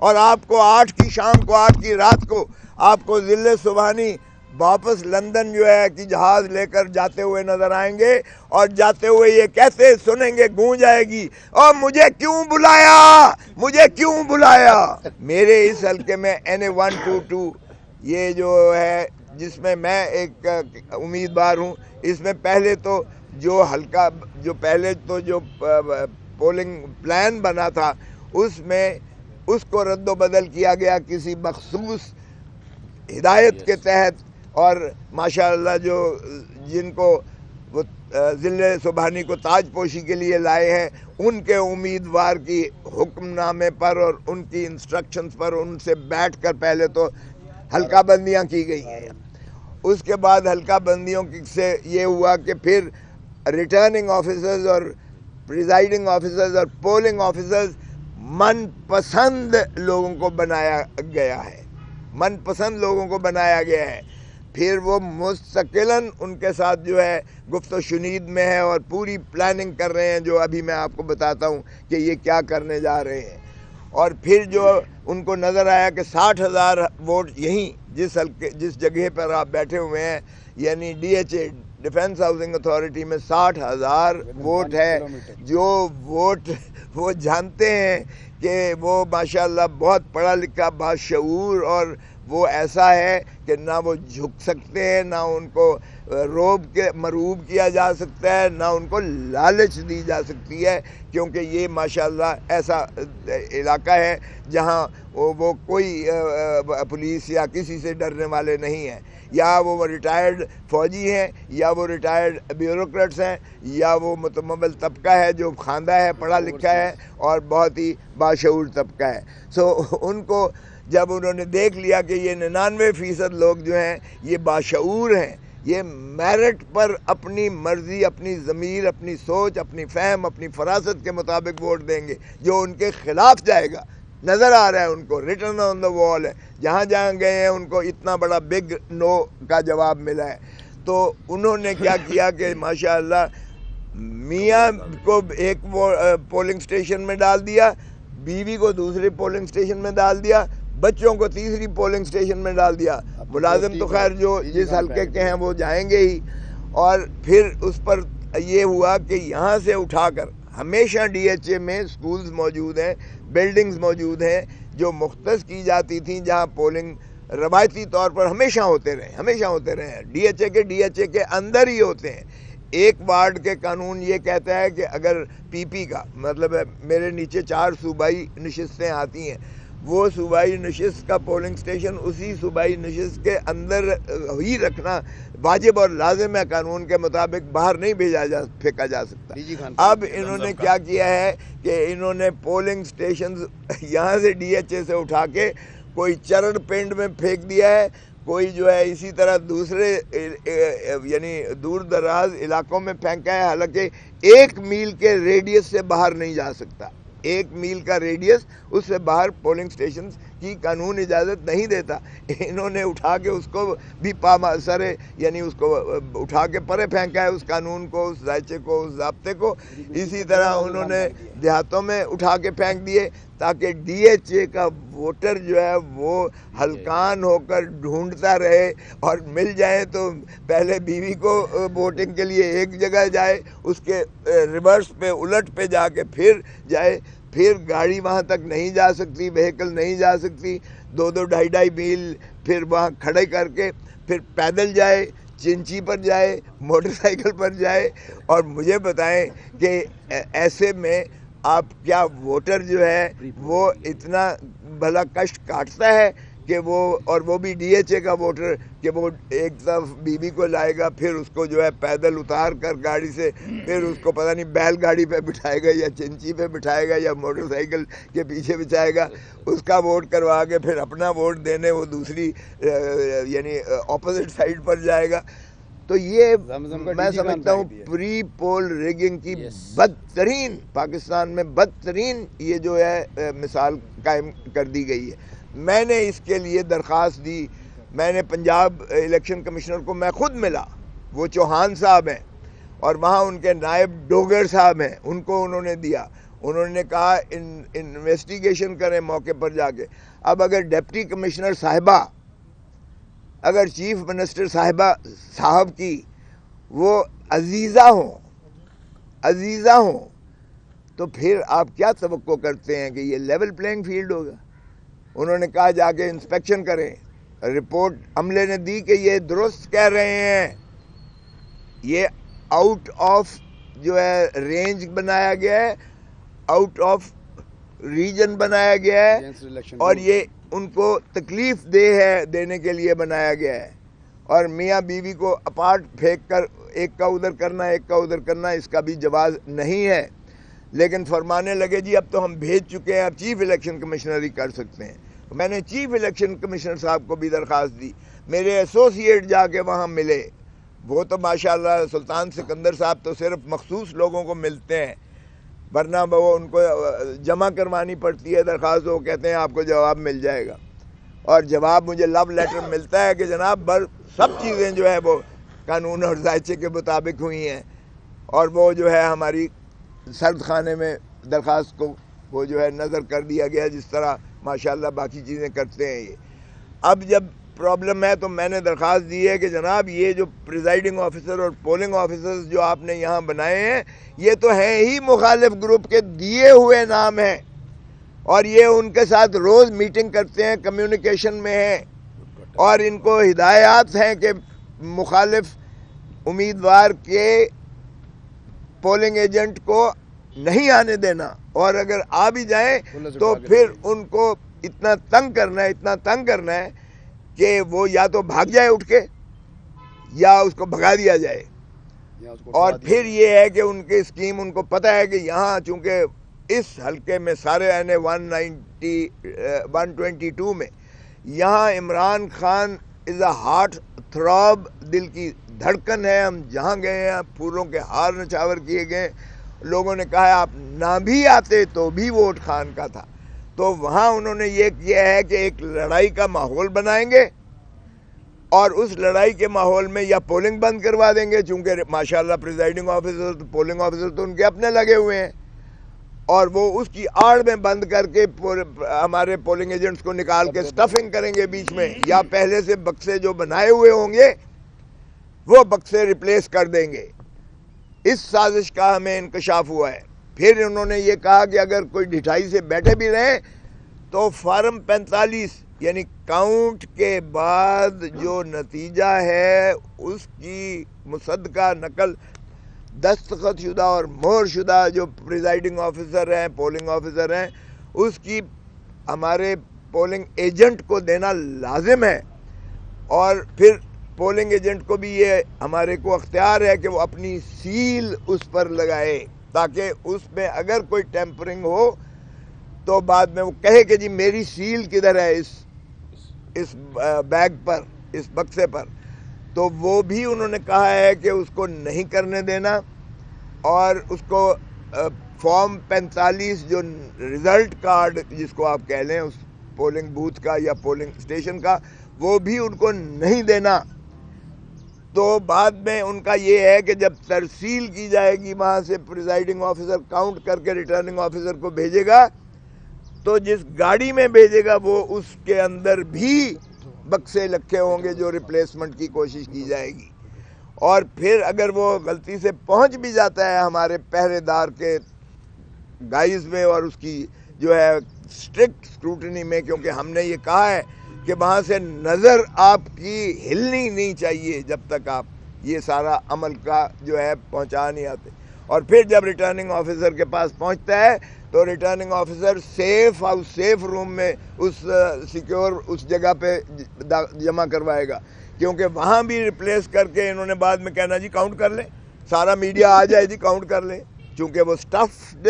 اور آپ کو 8 کی شام کو 8 کی رات کو آپ کو ضلع سبحانی واپس لندن جو ہے کہ جہاز لے کر جاتے ہوئے نظر آئیں گے، اور جاتے ہوئے یہ کہتے سنیں گے، گونج آئے گی، اور مجھے کیوں بلایا، مجھے کیوں بلایا۔ میرے اس حلقے میں NA122 یہ جو ہے جس میں میں ایک امیدوار ہوں، اس میں پہلے تو جو حلقہ جو پہلے تو جو پولنگ پلان بنا تھا اس میں اس کو رد و بدل کیا گیا کسی مخصوص ہدایت کے تحت، اور ماشاءاللہ جو جن کو وہ ضلع سبحانی کو تاج پوشی کے لیے لائے ہیں ان کے امیدوار کی حکم نامے پر اور ان کی انسٹرکشنز پر ان سے بیٹھ کر پہلے تو حلقہ بندیاں کی گئی ہیں۔ اس کے بعد حلقہ بندیوں سے یہ ہوا کہ پھر ریٹرننگ آفیسرز اور پریزائڈنگ آفیسرز اور پولنگ آفیسرز من پسند لوگوں کو بنایا گیا ہے، من پسند لوگوں کو بنایا گیا ہے۔ پھر وہ مستقلاً ان کے ساتھ جو ہے گفت و شنید میں ہے اور پوری پلاننگ کر رہے ہیں، جو ابھی میں آپ کو بتاتا ہوں کہ یہ کیا کرنے جا رہے ہیں۔ اور پھر جو ان کو نظر آیا کہ 60,000 ووٹ یہیں جس جگہ پر آپ بیٹھے ہوئے ہیں، یعنی DHA ڈیفنس ہاؤسنگ اتھارٹی میں 60,000 ووٹ ہے، جو ووٹ وہ جانتے ہیں کہ وہ ماشاءاللہ بہت پڑھا لکھا باشعور، اور وہ ایسا ہے کہ نہ وہ جھک سکتے ہیں، نہ ان کو مروب کیا جا سکتا ہے، نہ ان کو لالچ دی جا سکتی ہے، کیونکہ یہ ماشاءاللہ ایسا علاقہ ہے جہاں وہ کوئی پولیس یا کسی سے ڈرنے والے نہیں ہیں، یا وہ ریٹائرڈ فوجی ہیں، یا وہ ریٹائرڈ بیوروکریٹس ہیں، یا وہ متمول طبقہ ہے جو خواندہ ہے، پڑھا لکھا ہے اور بہت ہی باشعور طبقہ ہے۔ ان کو جب انہوں نے دیکھ لیا کہ یہ 99% لوگ جو ہیں یہ باشعور ہیں، یہ میرٹ پر اپنی مرضی، اپنی ضمیر، اپنی سوچ، اپنی فہم، اپنی فراست کے مطابق ووٹ دیں گے، جو ان کے خلاف جائے گا نظر آ رہا ہے ان کو، ریٹن آن دا وال ہے، جہاں جہاں گئے ہیں ان کو اتنا بڑا بگ نو کا جواب ملا ہے۔ تو انہوں نے کیا کیا کہ ماشاءاللہ میاں کو ایک پولنگ سٹیشن میں ڈال دیا، بیوی کو دوسرے پولنگ سٹیشن میں ڈال دیا، بچوں کو تیسری پولنگ سٹیشن میں ڈال دیا۔ ملازم تو خیر جو جس حلقے کے ہیں وہ جائیں گے ہی، اور پھر اس پر یہ ہوا کہ یہاں سے اٹھا کر ہمیشہ DHA میں سکولز موجود ہیں، بلڈنگز موجود ہیں جو مختص کی جاتی تھیں، جہاں پولنگ روایتی طور پر ہمیشہ ہوتے رہے DHA کے اندر ہی ہوتے ہیں۔ ایک وارڈ کے قانون یہ کہتا ہے کہ اگر PP کا مطلب ہے میرے نیچے 4 صوبائی نشستیں آتی ہیں، وہ صوبائی نشست کا پولنگ سٹیشن اسی صوبائی نشست کے اندر ہی رکھنا واجب اور لازم ہے، قانون کے مطابق باہر نہیں پھینکا جا سکتا۔ اب انہوں نے کیا کیا ہے کہ انہوں نے پولنگ سٹیشنز یہاں سے DHA سے اٹھا کے کوئی چرڑ پنڈ میں پھینک دیا ہے، کوئی جو ہے اسی طرح دوسرے یعنی دور دراز علاقوں میں پھینکا ہے، حالانکہ 1 میل کے ریڈیس سے باہر نہیں جا سکتا، 1 میل کا ریڈیس، اس سے باہر پولنگ سٹیشنز کی قانون اجازت نہیں دیتا۔ انہوں نے اٹھا کے اس کو بھی سرے یعنی اس کو اٹھا کے پرے پھینکا ہے، اس قانون کو، اس ذائچے کو، اس ضابطے کو۔ اسی طرح انہوں نے دیہاتوں میں اٹھا کے پھینک دیے تاکہ DHA کا ووٹر جو ہے وہ ہلکان ہو کر ڈھونڈتا رہے، اور مل جائے تو پہلے بیوی کو ووٹنگ کے لیے ایک جگہ جائے، اس کے ریورس پہ الٹ پہ جا کے پھر جائے، پھر گاڑی وہاں تک نہیں جا سکتی، وہیکل نہیں جا سکتی، 2-2 ڈھائی میل پھر وہاں کھڑے کر کے پھر پیدل جائے، چنچی پر جائے، موٹر سائیکل پر جائے۔ اور مجھے بتائیں کہ ایسے میں آپ کیا ووٹر جو ہے وہ اتنا بھلا کشٹ کاٹتا ہے کہ وہ بھی DHA کا ووٹر کہ وہ ایک طرف بیوی کو لائے گا، پھر اس کو جو ہے پیدل اتار کر گاڑی سے، پھر اس کو پتہ نہیں بیل گاڑی پہ بٹھائے گا یا چنچی پہ بٹھائے گا یا موٹر سائیکل کے پیچھے بچھائے گا، اس کا ووٹ کروا کے پھر اپنا ووٹ دینے وہ دوسری یعنی اپوزٹ سائیڈ پر جائے گا۔ تو یہ میں سمجھتا ہوں پری پول ریگنگ کی بدترین، پاکستان میں بدترین یہ جو ہے مثال قائم کر دی گئی ہے۔ میں نے اس کے لیے درخواست دی، میں نے پنجاب الیکشن کمشنر کو میں خود ملا، وہ چوہان صاحب ہیں، اور وہاں ان کے نائب ڈوگر صاحب ہیں، ان کو انہوں نے دیا، انہوں نے کہا انویسٹیگیشن کریں موقع پر جا کے. اب اگر ڈپٹی کمشنر صاحبہ اگر چیف منسٹر صاحب کی وہ عزیزہ ہوں تو پھر آپ کیا توقع کرتے ہیں کہ یہ لیول پلینگ فیلڈ ہوگا؟ انہوں نے کہا جا کے انسپیکشن کریں. رپورٹ عملے نے دی کہ یہ درست کہہ رہے ہیں, یہ آؤٹ آف جو ہے رینج بنایا گیا ہے, آؤٹ آف ریجن بنایا گیا ہے, اور یہ ان کو تکلیف دینے کے لیے بنایا گیا ہے. اور میاں بیوی کو اپارٹ پھینک کر ایک کا ادھر کرنا ایک کا ادھر کرنا, اس کا بھی جواز نہیں ہے. لیکن فرمانے لگے جی اب تو ہم بھیج چکے ہیں, اب چیف الیکشن کمشنر ہی کر سکتے ہیں. میں نے چیف الیکشن کمشنر صاحب کو بھی درخواست دی, میرے ایسوسیٹ جا کے وہاں ملے. وہ تو ماشاءاللہ سلطان سکندر صاحب تو صرف مخصوص لوگوں کو ملتے ہیں, ورنہ وہ ان کو جمع کروانی پڑتی ہے درخواست. وہ کہتے ہیں آپ کو جواب مل جائے گا, اور جواب مجھے لو لیٹر ملتا ہے کہ جناب سب چیزیں جو ہے وہ قانون اور ضابطے کے مطابق ہوئی ہیں, اور وہ جو ہے ہماری سرد خانے میں درخواست کو وہ جو ہے نظر کر دیا گیا, جس طرح ماشاءاللہ باقی چیزیں کرتے ہیں یہ. اب جب پرابلم ہے تو میں نے درخواست دی ہے کہ جناب یہ جو پریزائڈنگ آفیسر اور پولنگ آفیسرز جو آپ نے یہاں بنائے ہیں یہ تو ہیں ہی مخالف گروپ کے دیے ہوئے نام ہیں, اور یہ ان کے ساتھ روز میٹنگ کرتے ہیں, کمیونیکیشن میں ہیں, اور ان کو ہدایات ہیں کہ مخالف امیدوار کے پولنگ ایجنٹ کو نہیں آنے دینا, اور اگر آ بھی جائیں تو پھر ان کو اتنا تنگ کرنا ہے کہ وہ یا تو بھاگ جائے اٹھ کے یا اس کو بھگا دیا جائے. اور پھر یہ ہے کہ ان کی اسکیم ان کو پتہ ہے کہ یہاں چونکہ اس حلقے میں سارے این 122 میں یہاں عمران خان از اے ہارٹ تھراب, دل کی دھڑکن ہے. ہم جہاں گئے ہیں پھولوں کے ہار نچھاور کیے گئے, لوگوں نے کہا آپ نہ بھی آتے تو بھی ووٹ خان کا تھا. تو وہاں انہوں نے یہ کیا ہے کہ ایک لڑائی کا ماحول بنائیں گے, اور اس لڑائی کے ماحول میں یا پولنگ بند کروا دیں گے, چونکہ ماشاءاللہ پریزائڈنگ آفیسر تو پولنگ آفیسر تو ان کے اپنے لگے ہوئے ہیں, اور وہ اس کی آڑ میں بند کر کے ہمارے پولنگ ایجنٹس کو نکال کے سٹفنگ کریں گے بیچ میں, یا پہلے سے بکسے جو بنائے ہوئے ہوں گے وہ بکسے ریپلیس کر دیں گے. اس سازش کا ہمیں انکشاف ہوا ہے. پھر انہوں نے یہ کہا کہ اگر کوئی ڈھٹائی سے بیٹھے بھی رہیں تو فارم 45 یعنی کاؤنٹ کے بعد جو نتیجہ ہے اس کی مصدقہ نقل دستخط شدہ اور مہر شدہ جو پریزائڈنگ آفیسر ہیں پولنگ آفیسر ہیں اس کی ہمارے پولنگ ایجنٹ کو دینا لازم ہے. اور پھر پولنگ ایجنٹ کو بھی یہ ہمارے کو اختیار ہے کہ وہ اپنی سیل اس پر لگائے, تاکہ اس میں اگر کوئی ٹیمپرنگ ہو تو بعد میں وہ کہے کہ جی میری سیل کدھر ہے اس بیگ پر, اس بکسے پر. تو وہ بھی انہوں نے کہا ہے کہ اس کو نہیں کرنے دینا, اور اس کو فارم 45 جو ریزلٹ کارڈ جس کو آپ کہہ لیں اس پولنگ بوتھ کا یا پولنگ اسٹیشن کا, وہ بھی ان کو نہیں دینا. تو بعد میں ان کا یہ ہے کہ جب ترسیل کی جائے گی وہاں سے پریزائڈنگ آفیسر کاؤنٹ کر کے ریٹرننگ آفیسر کو بھیجے گا, تو جس گاڑی میں بھیجے گا وہ اس کے اندر بھی بکسے رکھے ہوں گے جو ریپلیسمنٹ کی کوشش کی جائے گی. اور پھر اگر وہ غلطی سے پہنچ بھی جاتا ہے ہمارے پہرے دار کے گائز میں اور اس کی جو ہے اسٹرکٹ اسکروٹنی میں, کیونکہ ہم نے یہ کہا ہے کہ وہاں سے نظر آپ کی ہلنی نہیں چاہیے جب تک آپ یہ سارا عمل کا جو ہے پہنچا نہیں آتے. اور پھر جب ریٹرننگ آفیسر کے پاس پہنچتا ہے تو ریٹرننگ آفیسر سیف روم میں اس سیکیور اس جگہ پہ جمع کروائے گا, کیونکہ وہاں بھی ریپلیس کر کے انہوں نے بعد میں کہنا جی کاؤنٹ کر لیں, سارا میڈیا آ جائے جی کاؤنٹ کر لیں, چونکہ وہ سٹفڈ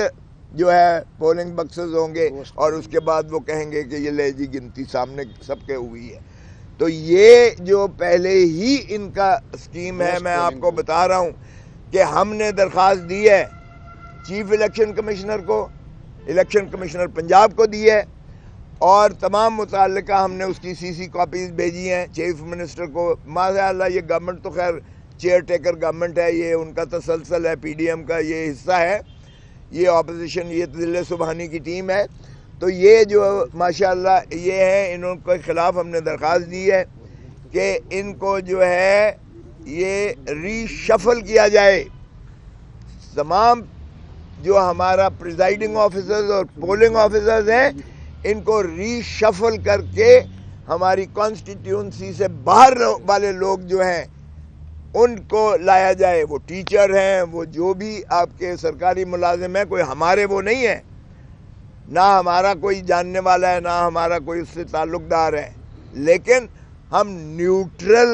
جو ہے پولنگ بکسز ہوں گے, اور اس کے بعد وہ کہیں گے کہ یہ لے جی گنتی سامنے سب کے ہوئی ہے. تو یہ جو پہلے ہی ان کا اسکیم ہے, میں آپ کو بتا رہا ہوں کہ ہم نے درخواست دی ہے چیف الیکشن کمشنر کو, الیکشن کمشنر پنجاب کو دی ہے, اور تمام متعلقہ ہم نے اس کی CC کاپیز بھیجی ہیں چیف منسٹر کو. ماشاء اللہ یہ گورنمنٹ تو خیر چیئر ٹیکر گورنمنٹ ہے, یہ ان کا تسلسل ہے, PDM کا یہ حصہ ہے. یہ اپوزیشن، یہ ضلع سبحانی کی ٹیم ہے. تو یہ جو ماشاءاللہ یہ ہے، ان کے خلاف ہم نے درخواست دی ہے کہ ان کو جو ہے یہ ری شفل کیا جائے. تمام جو ہمارا پریزائڈنگ آفیسرز اور پولنگ آفیسرز ہیں ان کو ری شفل کر کے ہماری کانسٹیٹیوئنسی سے باہر والے لوگ جو ہیں ان کو لایا جائے. وہ ٹیچر ہیں، وہ جو بھی آپ کے سرکاری ملازم ہیں، کوئی ہمارے وہ نہیں ہے، نہ ہمارا کوئی جاننے والا ہے، نہ ہمارا کوئی اس سے تعلق دار ہے، لیکن ہم نیوٹرل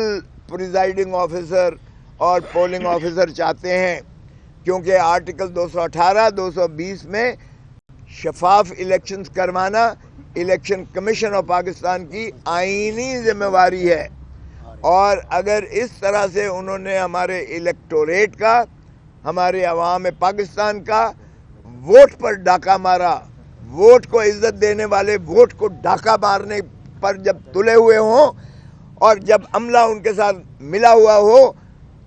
پریزائڈنگ آفیسر اور پولنگ آفیسر چاہتے ہیں، کیونکہ آرٹیکل 218 220 میں شفاف الیکشنز کروانا الیکشن کمیشن آف پاکستان کی آئینی ذمہ داری ہے. اور اگر اس طرح سے انہوں نے ہمارے الیکٹوریٹ کا، ہمارے عوام پاکستان کا ووٹ پر ڈاکہ مارا، ووٹ کو عزت دینے والے ووٹ کو ڈاکہ مارنے پر جب تلے ہوئے ہوں اور جب عملہ ان کے ساتھ ملا ہوا ہو،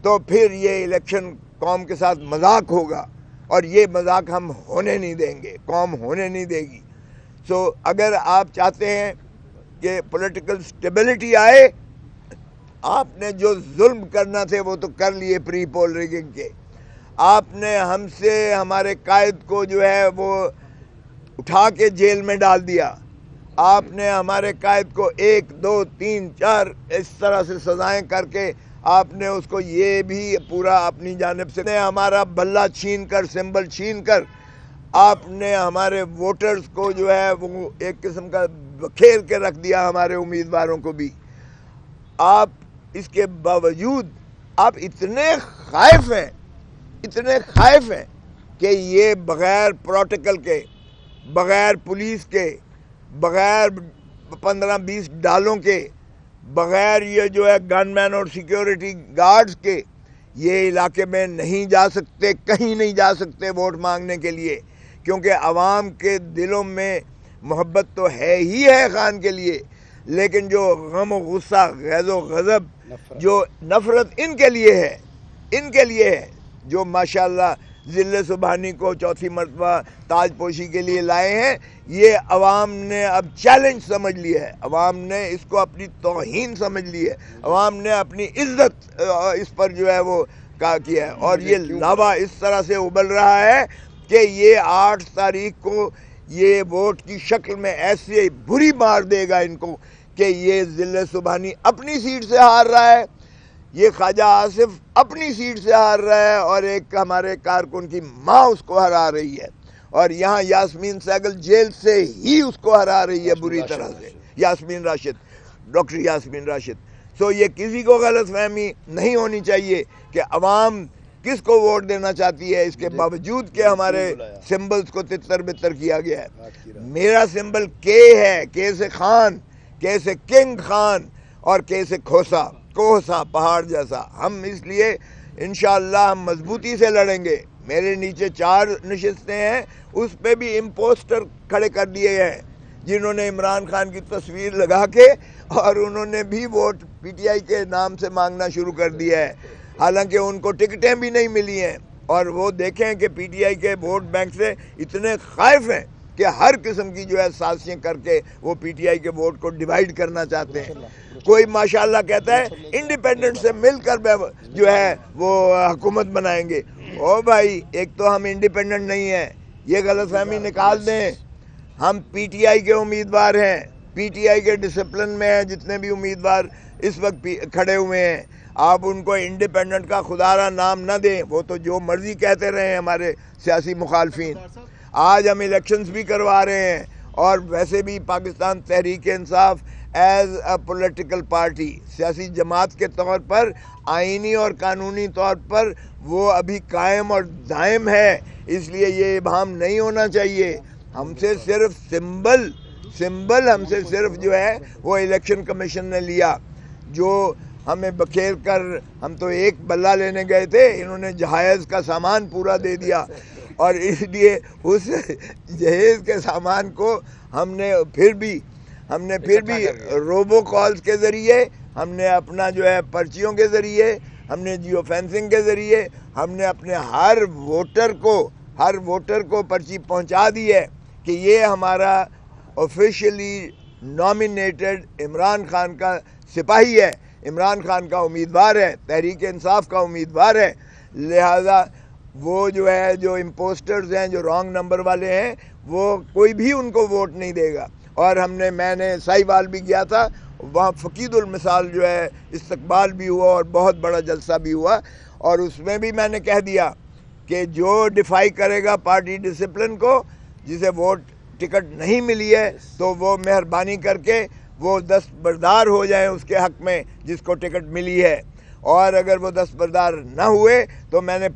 تو پھر یہ الیکشن قوم کے ساتھ مذاق ہوگا، اور یہ مذاق ہم ہونے نہیں دیں گے، قوم ہونے نہیں دے گی. سو اگر آپ چاہتے ہیں کہ پولیٹیکل سٹیبلٹی آئے، آپ نے جو ظلم کرنا تھے وہ تو کر لیے پری پول ریگنگ کے. آپ نے ہم سے ہمارے قائد کو جو ہے وہ اٹھا کے جیل میں ڈال دیا. آپ نے ہمارے قائد کو 1 2 3 4 اس طرح سے سزائیں کر کے آپ نے اس کو یہ بھی پورا اپنی جانب سے ہمارا بلہ چھین کر، سمبل چھین کر، آپ نے ہمارے ووٹرز کو جو ہے وہ ایک قسم کا بکھیر کے رکھ دیا، ہمارے امیدواروں کو بھی. آپ اس کے باوجود آپ اتنے خائف ہیں کہ یہ بغیر پروٹوکول کے، بغیر پولیس کے، بغیر 15-20 ڈالوں کے، بغیر یہ جو ہے گن مین اور سیکیورٹی گارڈز کے یہ علاقے میں نہیں جا سکتے، کہیں نہیں جا سکتے ووٹ مانگنے کے لیے، کیونکہ عوام کے دلوں میں محبت تو ہے ہی ہے خان کے لیے، لیکن جو غم و غصہ، غیظ و غضب، جو نفرت ان کے لیے ہے، جو ماشاءاللہ ضلع سبحانی کو چوتھی مرتبہ تاج پوشی کے لیے لائے ہیں، یہ عوام نے اب چیلنج سمجھ لیا ہے، عوام نے اس کو اپنی توہین سمجھ لی ہے، عوام نے اپنی عزت اس پر جو ہے وہ کیا ہے. اور یہ لاوا اس طرح سے ابل رہا ہے کہ یہ 8 تاریخ کو یہ ووٹ کی شکل میں ایسے بری مار دے گا ان کو کہ یہ ضلع سبحانی اپنی سیٹ سے ہار رہا ہے، یہ خواجہ آصف اپنی سیٹ سے ہار رہا ہے، اور ایک ہمارے کارکن کی ماں اس کو ہرا رہی ہے، اور یہاں یاسمین سہگل جیل سے ہی اس کو ہرا رہی ہے بری طرح سے، یاسمین راشد، ڈاکٹر یاسمین راشد. سو یہ کسی کو غلط فہمی نہیں ہونی چاہیے کہ عوام کس کو ووٹ دینا چاہتی ہے، اس کے باوجود کہ ہمارے سمبلز کو تتر بتر کیا گیا ہے. میرا سمبل کے ہے، کے سے خان، کے سے کنگ خان، اور کے سے کوسا پہاڑ جیسا. ہم اس لیے انشاءاللہ ہم مضبوطی سے لڑیں گے. میرے نیچے 4 نشستیں ہیں، اس پہ بھی امپوسٹر کھڑے کر دیے ہیں جنہوں نے عمران خان کی تصویر لگا کے، اور انہوں نے بھی ووٹ پی ٹی آئی کے نام سے مانگنا شروع کر دیا ہے، حالانکہ ان کو ٹکٹیں بھی نہیں ملی ہیں. اور وہ دیکھیں کہ پی ٹی آئی کے ووٹ بینک سے اتنے خائف ہیں کہ ہر قسم کی جو ہے سازشیں کر کے وہ پی ٹی آئی کے ووٹ کو ڈیوائیڈ کرنا چاہتے ہیں. کوئی ماشاءاللہ کہتا ہے انڈیپینڈنٹ سے مل کر جو ہے وہ حکومت بنائیں گے. او بھائی، ایک تو ہم انڈیپینڈنٹ نہیں ہیں، یہ غلط فہمی نکال دیں. ہم پی ٹی آئی کے امیدوار ہیں، پی ٹی آئی کے ڈسپلن میں ہیں جتنے بھی امیدوار اس وقت کھڑے ہوئے ہیں. آپ ان کو انڈیپینڈنٹ کا خدا را نام نہ دیں، وہ تو جو مرضی کہتے رہے ہیں ہمارے سیاسی مخالفین. آج ہم الیکشنز بھی کروا رہے ہیں، اور ویسے بھی Pakistan Tehreek Insaf as a political party, سیاسی جماعت کے طور پر، آئینی اور قانونی طور پر وہ ابھی قائم اور دائم ہے. اس لیے یہ ابہام نہیں ہونا چاہیے. ہم سے صرف سمبل ہم سے صرف جو ہے وہ الیکشن کمیشن نے لیا، جو ہمیں بکھیر کر، ہم تو ایک بلہ لینے گئے تھے، انہوں نے جہائز کا سامان پورا دے دیا، اور اس لیے اس جہیز کے سامان کو ہم نے پھر بھی روبو کالز کے ذریعے، ہم نے اپنا جو ہے پرچیوں کے ذریعے، ہم نے جیو فینسنگ کے ذریعے، ہم نے اپنے ہر ووٹر کو، ہر ووٹر کو پرچی پہنچا دی ہے کہ یہ ہمارا آفیشلی نامینیٹڈ عمران خان کا سپاہی ہے، عمران خان کا امیدوار ہے، تحریک انصاف کا امیدوار ہے. لہذا وہ جو ہے جو امپوسٹرز ہیں، جو رانگ نمبر والے ہیں، وہ کوئی بھی ان کو ووٹ نہیں دے گا. اور میں نے ساہیوال بھی گیا تھا، وہاں فقید المثال جو ہے استقبال بھی ہوا اور بہت بڑا جلسہ بھی ہوا، اور اس میں بھی میں نے کہہ دیا کہ جو ڈیفائی کرے گا پارٹی ڈسپلن کو، جسے ووٹ ٹکٹ نہیں ملی ہے، تو وہ مہربانی کر کے وہ دستبردار ہو جائیں اس کے حق میں جس کو ٹکٹ ملی ہے. اور اگر وہ دستبردار نہ ہوئے تو میں نے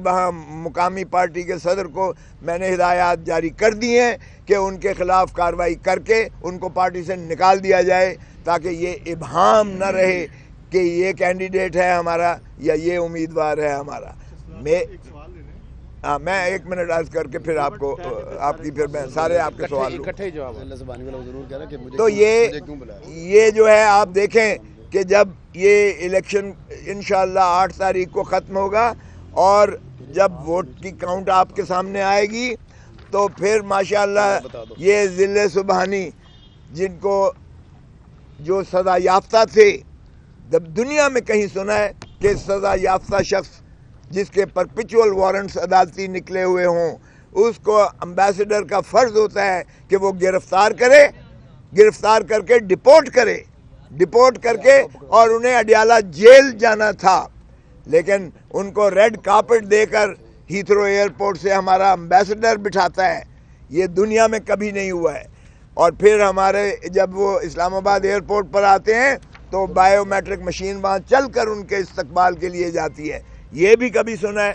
وہاں مقامی پارٹی کے صدر کو میں نے ہدایات جاری کر دی ہیں کہ ان کے خلاف کارروائی کر کے ان کو پارٹی سے نکال دیا جائے، تاکہ یہ ابہام نہ رہے کہ یہ کینڈیڈیٹ ہے ہمارا یا یہ امیدوار ہے ہمارا. میں 1 منٹ عرض کر کے پھر آپ کو پھر میں سارے آپ کے سوال لوں. تو یہ جو ہے آپ دیکھیں کہ جب یہ الیکشن انشاءاللہ 8 تاریخ کو ختم ہوگا اور جب ووٹ کی کاؤنٹ آپ کے سامنے آئے گی تو پھر ماشاءاللہ یہ ذل سبحانی جن کو جو سزا یافتہ تھے، دنیا میں کہیں سنا ہے کہ سزا یافتہ شخص جس کے پرپیچول وارنٹس عدالتی نکلے ہوئے ہوں، اس کو امبیسڈر کا فرض ہوتا ہے کہ وہ گرفتار کر کے ڈپورٹ کر کے اور انہیں اڈیالہ جیل جانا تھا. لیکن ان کو ریڈ کارپٹ دے کر ہیتھرو ایئرپورٹ سے ہمارا امبیسڈر بٹھاتا ہے. یہ دنیا میں کبھی نہیں ہوا ہے. اور پھر ہمارے جب وہ اسلام آباد ایئرپورٹ پر آتے ہیں تو بائیو میٹرک مشین وہاں چل کر ان کے استقبال کے لیے جاتی ہے. یہ بھی کبھی سنا ہے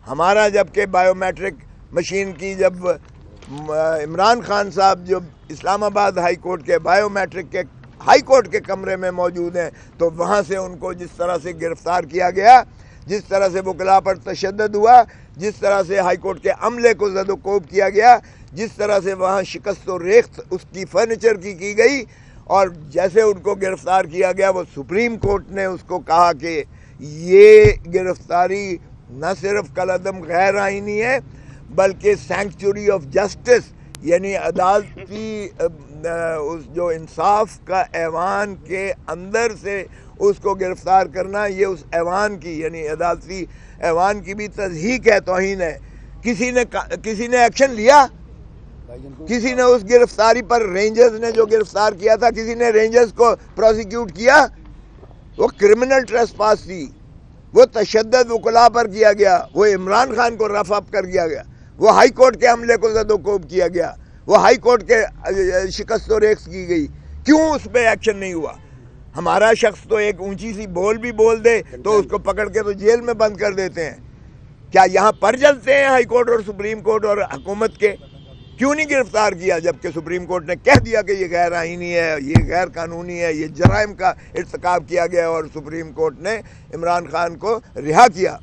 ہمارا جبکہ بائیو میٹرک مشین کی جب عمران خان صاحب جو اسلام آباد ہائی کورٹ کے بائیو میٹرک کے ہائی کورٹ کے کمرے میں موجود ہیں، تو وہاں سے ان کو جس طرح سے گرفتار کیا گیا، جس طرح سے وکلاء پر تشدد ہوا، جس طرح سے ہائی کورٹ کے عملے کو زد و کوب کیا گیا، جس طرح سے وہاں شکست و ریخت اس کی فرنیچر کی گئی، اور جیسے ان کو گرفتار کیا گیا، وہ سپریم کورٹ نے اس کو کہا کہ یہ گرفتاری نہ صرف کالعدم غیر آئینی ہے بلکہ سینکچوری آف جسٹس، یعنی عدالتی جو انصاف کا ایوان کے اندر سے اس کو گرفتار کرنا، یہ اس ایوان کی یعنی عدالتی ایوان کی بھی تضحیق ہے، توہین ہے. کسی نے ایکشن لیا؟ کسی نے اس گرفتاری پر رینجرز نے جو گرفتار کیا تھا، کسی نے رینجرز کو پروسیکیوٹ کیا؟ وہ کرمنل ٹریسپاس تھی، وہ تشدد وکلاء پر کیا گیا، وہ عمران خان کو رف اپ کر دیا گیا، وہ ہائی کورٹ کے عملے کو زد و کوب کیا گیا، وہ ہائی کورٹ کے شکست و ریخت کی گئی. کیوں اس پہ ایکشن نہیں ہوا؟ ہمارا شخص تو ایک اونچی سی بول بھی بول دے تو اس کو پکڑ کے تو جیل میں بند کر دیتے ہیں. کیا یہاں پر جلتے ہیں ہائی کورٹ اور سپریم کورٹ اور حکومت کے؟ کیوں نہیں گرفتار کیا جبکہ سپریم کورٹ نے کہہ دیا کہ یہ غیر آئینی ہے، یہ غیر قانونی ہے، یہ جرائم کا ارتکاب کیا گیا، اور سپریم کورٹ نے عمران خان کو رہا کیا.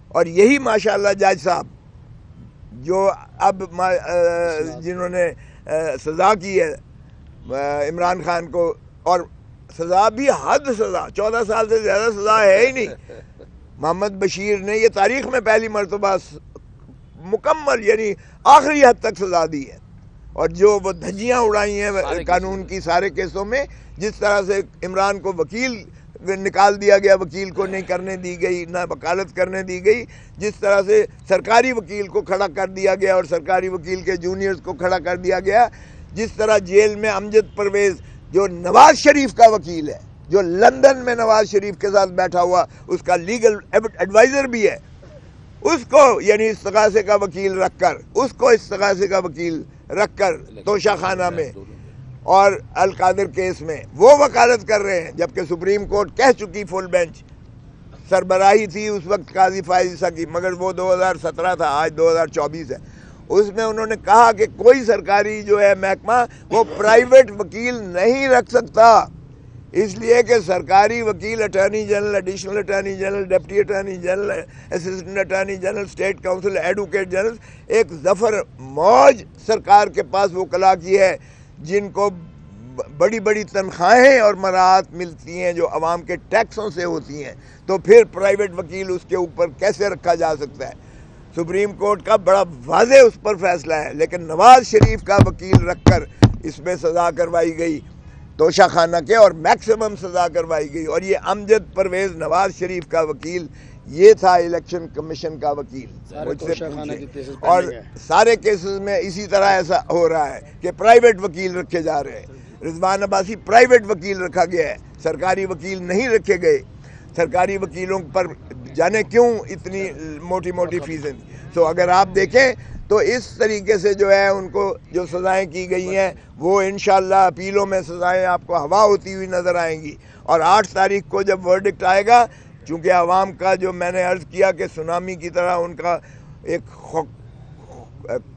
اور یہی ماشاءاللہ جج صاحب جو اب جنہوں نے سزا کی ہے عمران خان کو، اور سزا بھی حد سزا، 14 سال سے زیادہ سزا ہے ہی نہیں. محمد بشیر نے یہ تاریخ میں پہلی مرتبہ مکمل یعنی آخری حد تک سزا دی ہے، اور جو وہ دھجیاں اڑائی ہیں قانون کی سارے کیسوں میں، جس طرح سے عمران کو وکیل نکال دیا گیا، وکیل کو نہیں کرنے دی گئی، نہ وکالت کرنے دی گئی، جس طرح سے سرکاری وکیل کو کھڑا کر دیا گیا اور سرکاری وکیل کے جونیئرز کو کھڑا کر دیا گیا، جس طرح جیل میں امجد پرویز جو نواز شریف کا وکیل ہے، جو لندن میں نواز شریف کے ساتھ بیٹھا ہوا اس کا لیگل ایڈوائزر بھی ہے، اس کو یعنی استغاثے کا وکیل رکھ کر توشہ خانہ میں اور القادر کیس میں وہ وکالت کر رہے ہیں، جبکہ سپریم کورٹ کہہ چکی، فل بینچ سربراہی تھی اس وقت قاضی فائز عیسیٰ کی، مگر وہ 2017 تھا، آج 2024 ہے. اس میں انہوں نے کہا کہ کوئی سرکاری جو ہے محکمہ وہ پرائیویٹ وکیل نہیں رکھ سکتا، اس لیے کہ سرکاری وکیل attorney general, additional attorney general, deputy attorney general, assistant attorney general, state council, advocate general, ایک ظفر موج سرکار کے پاس وکلاء کی ہے جن کو بڑی بڑی تنخواہیں اور مراعات ملتی ہیں جو عوام کے ٹیکسوں سے ہوتی ہیں. تو پھر پرائیویٹ وکیل اس کے اوپر کیسے رکھا جا سکتا ہے؟ سپریم کورٹ کا بڑا واضح اس پر فیصلہ ہے، لیکن نواز شریف کا وکیل رکھ کر اس میں سزا کروائی گئی توشہ خانہ کے، اور میکسیمم سزا کروائی گئی. اور یہ امجد پرویز نواز شریف کا وکیل یہ تھا الیکشن کمیشن کا وکیل. مجھ سے پوچھیں. اور سارے کیسز میں اسی طرح ایسا ہو رہا ہے کہ پرائیویٹ وکیل رکھے جا رہے ہیں. رضوان عباسی پرائیویٹ وکیل رکھا گیا ہے، سرکاری وکیل نہیں رکھے گئے. سرکاری وکیلوں پر جانے کیوں اتنی موٹی موٹی فیسیں. تو اگر آپ دیکھیں تو اس طریقے سے جو ہے ان کو جو سزائیں کی گئی ہیں وہ انشاءاللہ اپیلوں میں سزائیں آپ کو ہوا ہوتی ہوئی نظر آئیں گی. اور 8 تاریخ کو جب ورڈکٹ آئے گا، چونکہ عوام کا جو میں نے عرض کیا کہ سونامی کی طرح ان کا ایک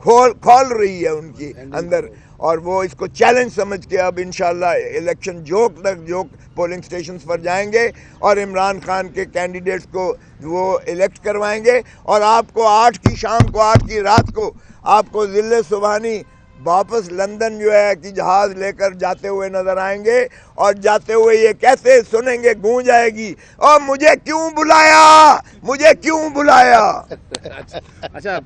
کھول رہی ہے ان کی اندر، اور وہ اس کو چیلنج سمجھ کے اب انشاءاللہ الیکشن جوک پولنگ سٹیشنز پر جائیں گے اور عمران خان کے کینڈیڈیٹس کو وہ الیکٹ کروائیں گے. اور آپ کو 8 کی شام کو 8 کی رات کو آپ کو ذل سبحانی واپس لندن جو ہے کہ جہاز لے کر جاتے ہوئے نظر آئیں گے، اور جاتے ہوئے یہ کیسے سنیں گے، گونج آئے گی، اور مجھے کیوں بلایا، مجھے کیوں بلایا. اچھا